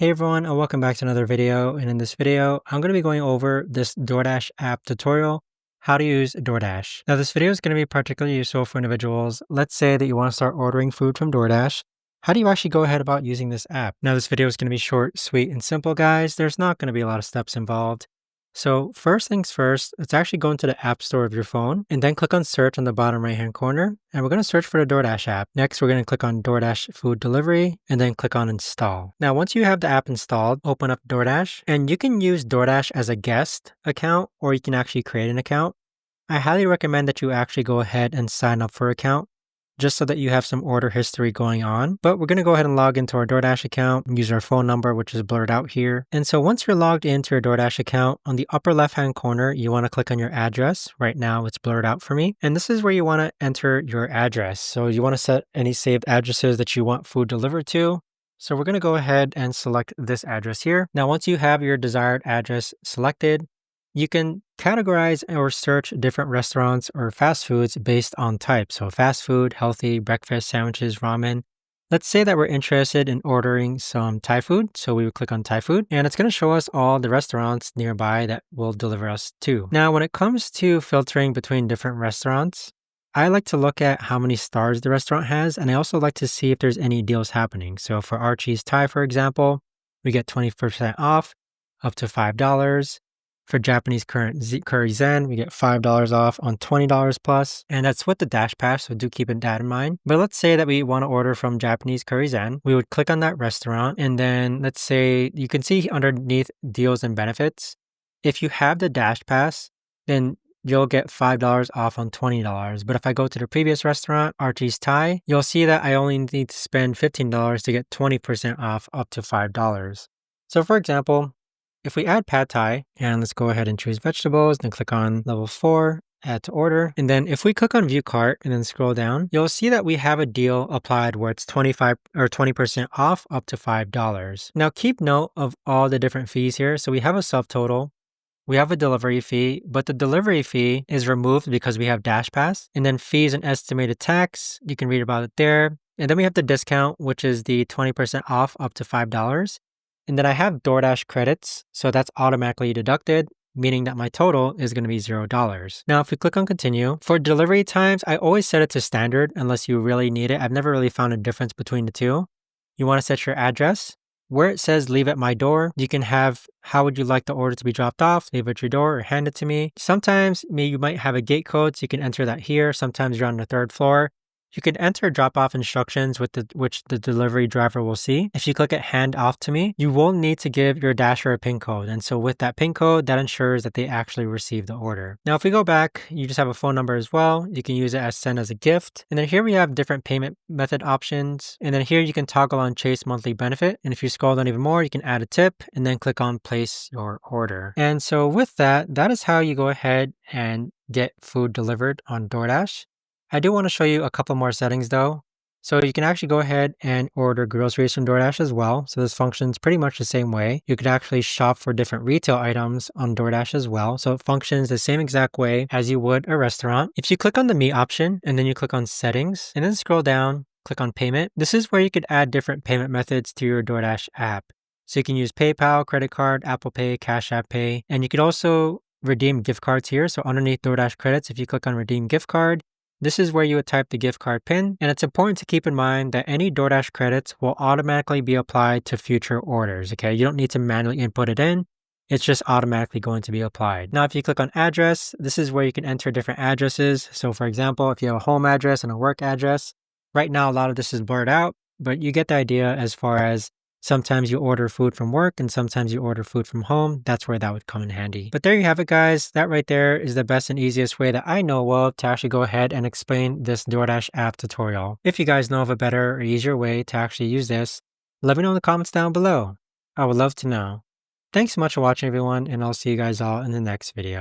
Hey everyone, and welcome back to another video. And in this video, I'm going to be going over this DoorDash app tutorial, how to use DoorDash. Now, this video is going to be particularly useful for individuals. Let's say that you want to start ordering food from DoorDash. How do you actually go ahead about using this app? Now, this video is going to be short, sweet, and simple, guys. There's not going to be a lot of steps involved. So first things first, let's actually go into the app store of your phone and then click on search on the bottom right hand corner. And we're going to search for the DoorDash app. Next, we're going to click on DoorDash food delivery and then click on install. Now, once you have the app installed, open up DoorDash and you can use DoorDash as a guest account or you can actually create an account. I highly recommend that you actually go ahead and sign up for an account just so that you have some order history going on. But we're going to go ahead and log into our DoorDash account and use our phone number, which is blurred out here. And so once you're logged into your DoorDash account, on the upper left-hand corner, you want to click on your address. Right now, it's blurred out for me. And this is where you want to enter your address. So you want to set any saved addresses that you want food delivered to. So we're going to go ahead and select this address here. Now, once you have your desired address selected, you can categorize or search different restaurants or fast foods based on type. So fast food, healthy, breakfast, sandwiches, ramen. Let's say that we're interested in ordering some Thai food. So we would click on Thai food and it's going to show us all the restaurants nearby that will deliver us to. Now, when it comes to filtering between different restaurants, I like to look at how many stars the restaurant has. And I also like to see if there's any deals happening. So for Archie's Thai, for example, we get 20% off up to $5. For Japanese curry zen, we get $5 off on $20 plus, and that's with the Dash Pass, so do keep that in mind. But let's say that we want to order from Japanese curry zen. We would click on that restaurant, and then let's say you can see underneath deals and benefits. If you have the Dash Pass, then you'll get $5 off on $20. But if I go to the previous restaurant, Archie's Thai, you'll see that I only need to spend $15 to get 20% off up to $5. So for example, if we add pad thai, and let's go ahead and choose vegetables, then click on level 4, add to order. And then if we click on view cart and then scroll down, you'll see that we have a deal applied where it's 25 or 20% off up to $5. Now keep note of all the different fees here. So we have a subtotal, we have a delivery fee, but the delivery fee is removed because we have Dash Pass. And then fees and estimated tax, you can read about it there. And then we have the discount, which is the 20% off up to $5. And then I have DoorDash credits, so that's automatically deducted, meaning that my total is going to be $0. Now, if we click on continue, for delivery times, I always set it to standard unless you really need it. I've never really found a difference between the two. You want to set your address. Where it says leave at my door, you can have how would you like the order to be dropped off, leave at your door or hand it to me. Sometimes you might have a gate code, so you can enter that here. Sometimes you're on the 3rd floor. You can enter drop-off instructions which the delivery driver will see. If you click at hand off to me, you will need to give your dasher a PIN code. And so with that PIN code, that ensures that they actually receive the order. Now, if we go back, you just have a phone number as well. You can use it as send as a gift. And then here we have different payment method options. And then here you can toggle on Chase monthly benefit. And if you scroll down even more, you can add a tip and then click on place your order. And so with that, that is how you go ahead and get food delivered on DoorDash. I do want to show you a couple more settings though. So you can actually go ahead and order groceries from DoorDash as well. So this functions pretty much the same way. You could actually shop for different retail items on DoorDash as well. So it functions the same exact way as you would a restaurant. If you click on the Me option and then you click on settings and then scroll down, click on payment. This is where you could add different payment methods to your DoorDash app. So you can use PayPal, credit card, Apple Pay, Cash App Pay, and you could also redeem gift cards here. So underneath DoorDash credits, if you click on redeem gift card, this is where you would type the gift card PIN, and it's important to keep in mind that any DoorDash credits will automatically be applied to future orders, okay? You don't need to manually input it in. It's just automatically going to be applied. Now, if you click on address, this is where you can enter different addresses. So for example, if you have a home address and a work address, right now a lot of this is blurred out, but you get the idea as far as sometimes you order food from work and sometimes you order food from home. That's where that would come in handy. But there you have it, guys. That right there is the best and easiest way that I know of to actually go ahead and explain this DoorDash app tutorial. If you guys know of a better or easier way to actually use this, let me know in the comments down below. I would love to know. Thanks so much for watching, everyone, and I'll see you guys all in the next video.